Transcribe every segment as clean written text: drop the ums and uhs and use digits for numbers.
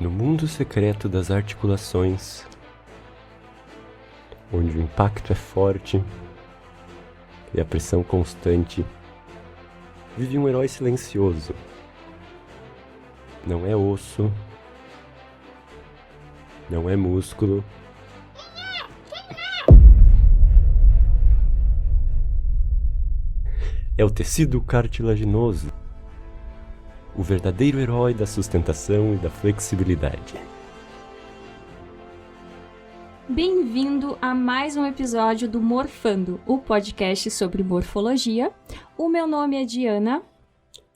No mundo secreto das articulações, onde o impacto é forte e a pressão constante, vive um herói silencioso. Não é osso, não é músculo, é o tecido cartilaginoso, o verdadeiro herói da sustentação e da flexibilidade. Bem-vindo a mais um episódio do Morfando, o podcast sobre morfologia. O meu nome é Diana.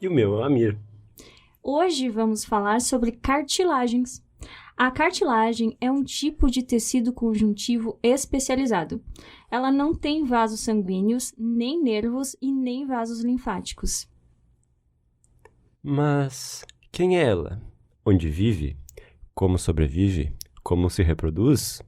E o meu é o Amir. Hoje vamos falar sobre cartilagens. A cartilagem é um tipo de tecido conjuntivo especializado. Ela não tem vasos sanguíneos, nem nervos e nem vasos linfáticos. Mas quem é ela? Onde vive? Como sobrevive? Como se reproduz?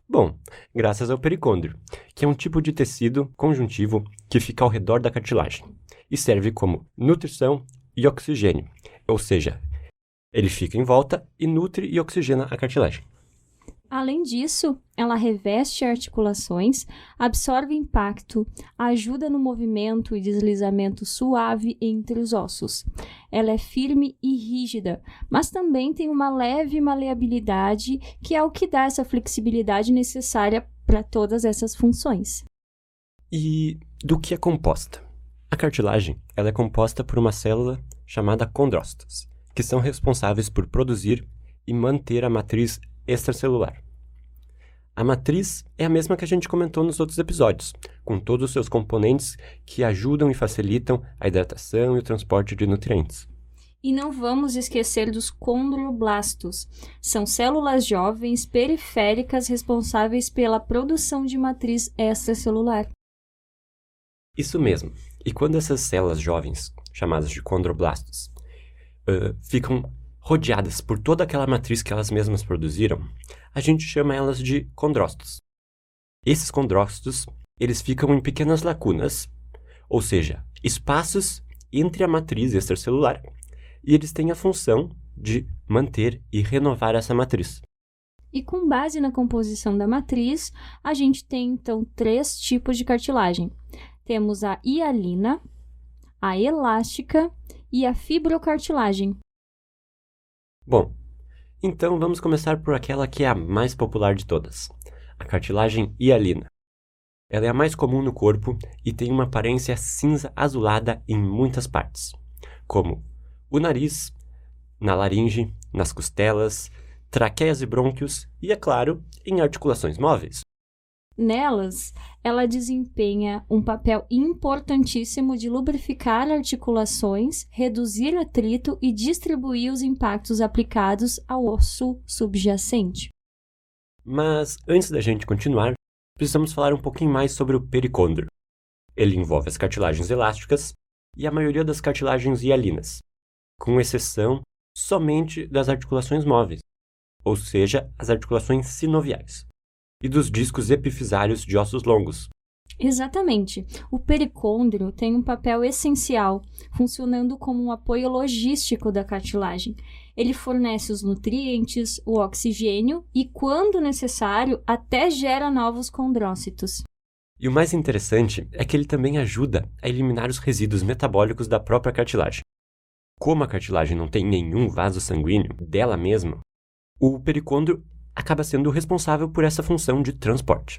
Bom, graças ao pericôndrio, que é um tipo de tecido conjuntivo que fica ao redor da cartilagem e serve como nutrição e oxigênio, ou seja, ele fica em volta e nutre e oxigena a cartilagem. Além disso, ela reveste articulações, absorve impacto, ajuda no movimento e deslizamento suave entre os ossos. Ela é firme e rígida, mas também tem uma leve maleabilidade, que é o que dá essa flexibilidade necessária para todas essas funções. E do que é composta? A cartilagem ela é composta por uma célula chamada condrócitos, que são responsáveis por produzir e manter a matriz extracelular. A matriz é a mesma que a gente comentou nos outros episódios, com todos os seus componentes que ajudam e facilitam a hidratação e o transporte de nutrientes. E não vamos esquecer dos condroblastos. São células jovens periféricas responsáveis pela produção de matriz extracelular. Isso mesmo. E quando essas células jovens, chamadas de condroblastos, ficam rodeadas por toda aquela matriz que elas mesmas produziram, a gente chama elas de condrócitos. Esses condrócitos, eles ficam em pequenas lacunas, ou seja, espaços entre a matriz extracelular, e eles têm a função de manter e renovar essa matriz. E com base na composição da matriz, a gente tem então 3 tipos de cartilagem. Temos a hialina, a elástica e a fibrocartilagem. Bom, então vamos começar por aquela que é a mais popular de todas, a cartilagem hialina. Ela é a mais comum no corpo e tem uma aparência cinza azulada em muitas partes, como o nariz, na laringe, nas costelas, traqueias e brônquios e, é claro, em articulações móveis. Nelas, ela desempenha um papel importantíssimo de lubrificar articulações, reduzir atrito e distribuir os impactos aplicados ao osso subjacente. Mas, antes da gente continuar, precisamos falar um pouquinho mais sobre o pericôndrio. Ele envolve as cartilagens elásticas e a maioria das cartilagens hialinas, com exceção somente das articulações móveis, ou seja, as articulações sinoviais, e dos discos epifisários de ossos longos. Exatamente. O pericôndrio tem um papel essencial, funcionando como um apoio logístico da cartilagem. Ele fornece os nutrientes, o oxigênio e, quando necessário, até gera novos condrócitos. E o mais interessante é que ele também ajuda a eliminar os resíduos metabólicos da própria cartilagem. Como a cartilagem não tem nenhum vaso sanguíneo dela mesma, o pericôndrio acaba sendo o responsável por essa função de transporte.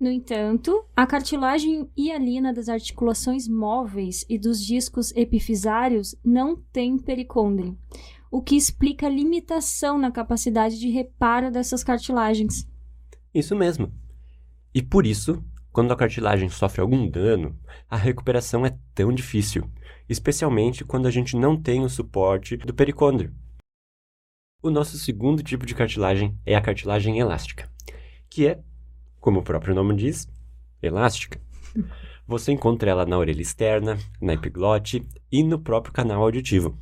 No entanto, a cartilagem hialina das articulações móveis e dos discos epifisários não tem pericôndrio, o que explica a limitação na capacidade de reparo dessas cartilagens. Isso mesmo. E por isso, quando a cartilagem sofre algum dano, a recuperação é tão difícil, especialmente quando a gente não tem o suporte do pericôndrio. O nosso segundo tipo de cartilagem é a cartilagem elástica, que é, como o próprio nome diz, elástica. Você encontra ela na orelha externa, na epiglote e no próprio canal auditivo.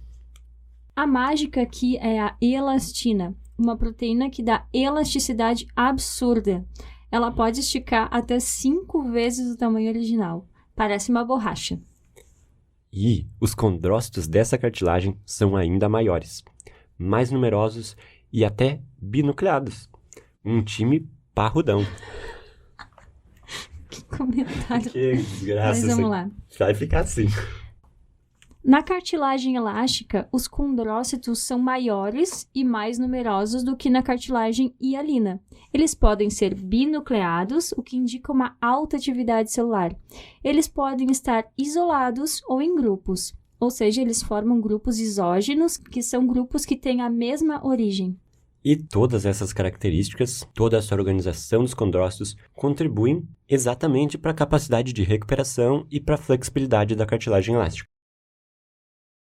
A mágica aqui é a elastina, uma proteína que dá elasticidade absurda. Ela pode esticar até 5 vezes o tamanho original. Parece uma borracha. E os condrócitos dessa cartilagem são ainda maiores, mais numerosos e até binucleados. Um time parrudão. Que comentário. Que desgraça. Mas vamos lá. Vai ficar assim. Na cartilagem elástica, os condrócitos são maiores e mais numerosos do que na cartilagem hialina. Eles podem ser binucleados, o que indica uma alta atividade celular. Eles podem estar isolados ou em grupos, ou seja, eles formam grupos isógenos, que são grupos que têm a mesma origem. E todas essas características, toda essa organização dos condrócitos contribuem exatamente para a capacidade de recuperação e para a flexibilidade da cartilagem elástica.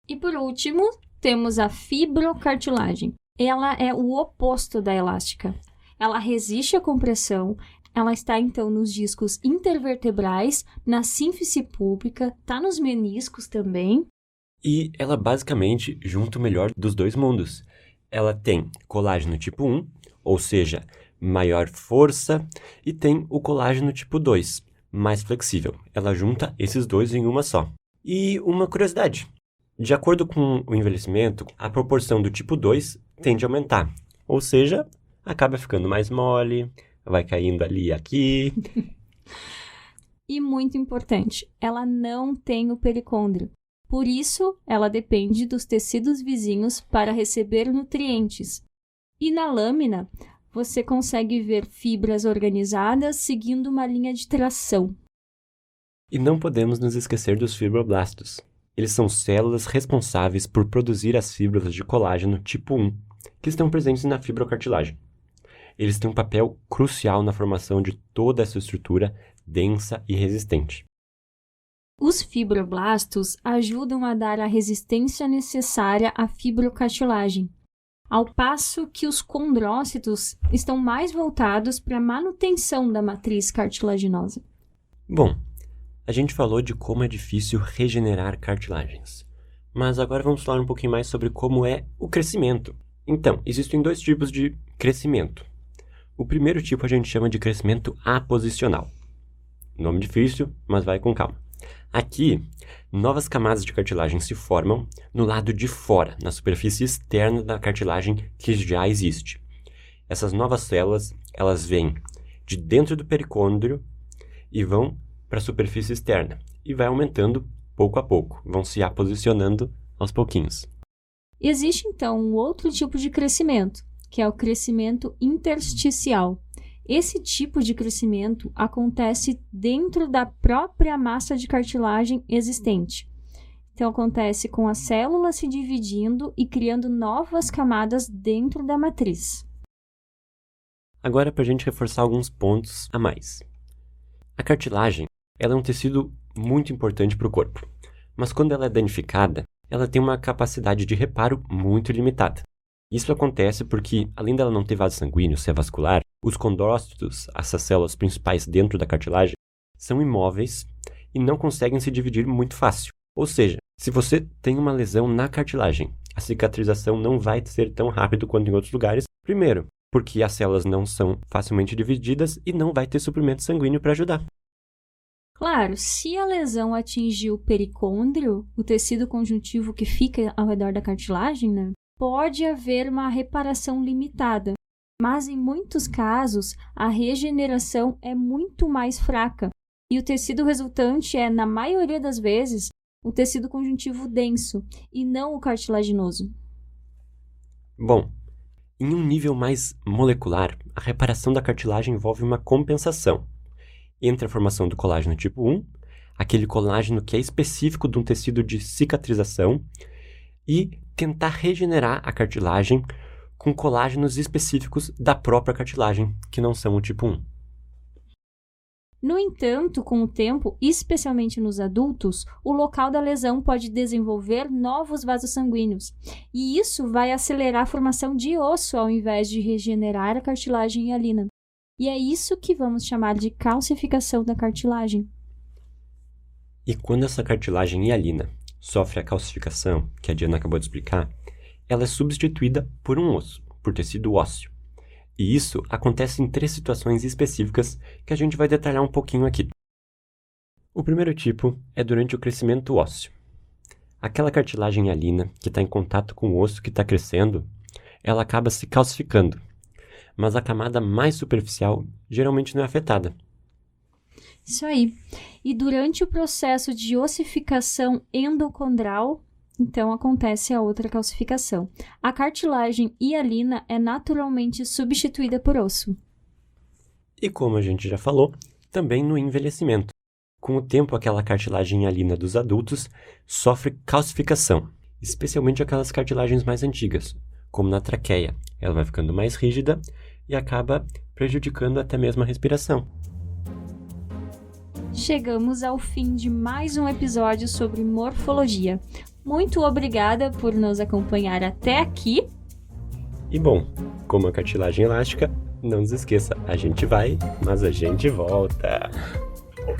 E por último, temos a fibrocartilagem. Ela é o oposto da elástica. Ela resiste à compressão, ela está então nos discos intervertebrais, na sínfise púbica, está nos meniscos também. E ela basicamente junta o melhor dos dois mundos. Ela tem colágeno tipo 1, ou seja, maior força, e tem o colágeno tipo 2, mais flexível. Ela junta esses dois em uma só. E uma curiosidade. De acordo com o envelhecimento, a proporção do tipo 2 tende a aumentar. Ou seja, acaba ficando mais mole, vai caindo ali e aqui. E muito importante, ela não tem o pericôndrio. Por isso, ela depende dos tecidos vizinhos para receber nutrientes. E na lâmina, você consegue ver fibras organizadas seguindo uma linha de tração. E não podemos nos esquecer dos fibroblastos. Eles são células responsáveis por produzir as fibras de colágeno tipo 1, que estão presentes na fibrocartilagem. Eles têm um papel crucial na formação de toda essa estrutura densa e resistente. Os fibroblastos ajudam a dar a resistência necessária à fibrocartilagem, ao passo que os condrócitos estão mais voltados para a manutenção da matriz cartilaginosa. Bom, a gente falou de como é difícil regenerar cartilagens, mas agora vamos falar um pouquinho mais sobre como é o crescimento. Então, existem dois tipos de crescimento. O primeiro tipo a gente chama de crescimento aposicional. Nome difícil, mas vai com calma. Aqui, novas camadas de cartilagem se formam no lado de fora, na superfície externa da cartilagem que já existe. Essas novas células, elas vêm de dentro do pericôndrio e vão para a superfície externa e vai aumentando pouco a pouco, vão se aposicionando aos pouquinhos. Existe então um outro tipo de crescimento, que é o crescimento intersticial. Esse tipo de crescimento acontece dentro da própria massa de cartilagem existente. Então, acontece com as células se dividindo e criando novas camadas dentro da matriz. Agora, para a gente reforçar alguns pontos a mais. A cartilagem, ela é um tecido muito importante para o corpo, mas quando ela é danificada, ela tem uma capacidade de reparo muito limitada. Isso acontece porque, além dela não ter vaso sanguíneo, ser vascular, os condrócitos, essas células principais dentro da cartilagem, são imóveis e não conseguem se dividir muito fácil. Ou seja, se você tem uma lesão na cartilagem, a cicatrização não vai ser tão rápido quanto em outros lugares. Primeiro, porque as células não são facilmente divididas e não vai ter suprimento sanguíneo para ajudar. Claro, se a lesão atingir o pericôndrio, o tecido conjuntivo que fica ao redor da cartilagem, né, pode haver uma reparação limitada. Mas em muitos casos, a regeneração é muito mais fraca e o tecido resultante é, na maioria das vezes, o tecido conjuntivo denso e não o cartilaginoso. Bom, em um nível mais molecular, a reparação da cartilagem envolve uma compensação entre a formação do colágeno tipo 1, aquele colágeno que é específico de um tecido de cicatrização, e tentar regenerar a cartilagem com colágenos específicos da própria cartilagem, que não são o tipo 1. No entanto, com o tempo, especialmente nos adultos, o local da lesão pode desenvolver novos vasos sanguíneos, e isso vai acelerar a formação de osso ao invés de regenerar a cartilagem hialina. E é isso que vamos chamar de calcificação da cartilagem. E quando essa cartilagem hialina sofre a calcificação, que a Diana acabou de explicar, ela é substituída por um osso, por tecido ósseo. E isso acontece em 3 situações específicas que a gente vai detalhar um pouquinho aqui. O primeiro tipo é durante o crescimento ósseo. Aquela cartilagem hialina que está em contato com o osso que está crescendo, ela acaba se calcificando, mas a camada mais superficial geralmente não é afetada. Isso aí. E durante o processo de ossificação endocondral, então acontece a outra calcificação. A cartilagem hialina é naturalmente substituída por osso. E como a gente já falou, também no envelhecimento. Com o tempo, aquela cartilagem hialina dos adultos sofre calcificação, especialmente aquelas cartilagens mais antigas, como na traqueia. Ela vai ficando mais rígida e acaba prejudicando até mesmo a respiração. Chegamos ao fim de mais um episódio sobre morfologia. Muito obrigada por nos acompanhar até aqui. E bom, como a cartilagem elástica, não se esqueça, a gente vai, mas a gente volta.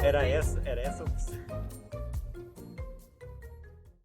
Era essa a opção.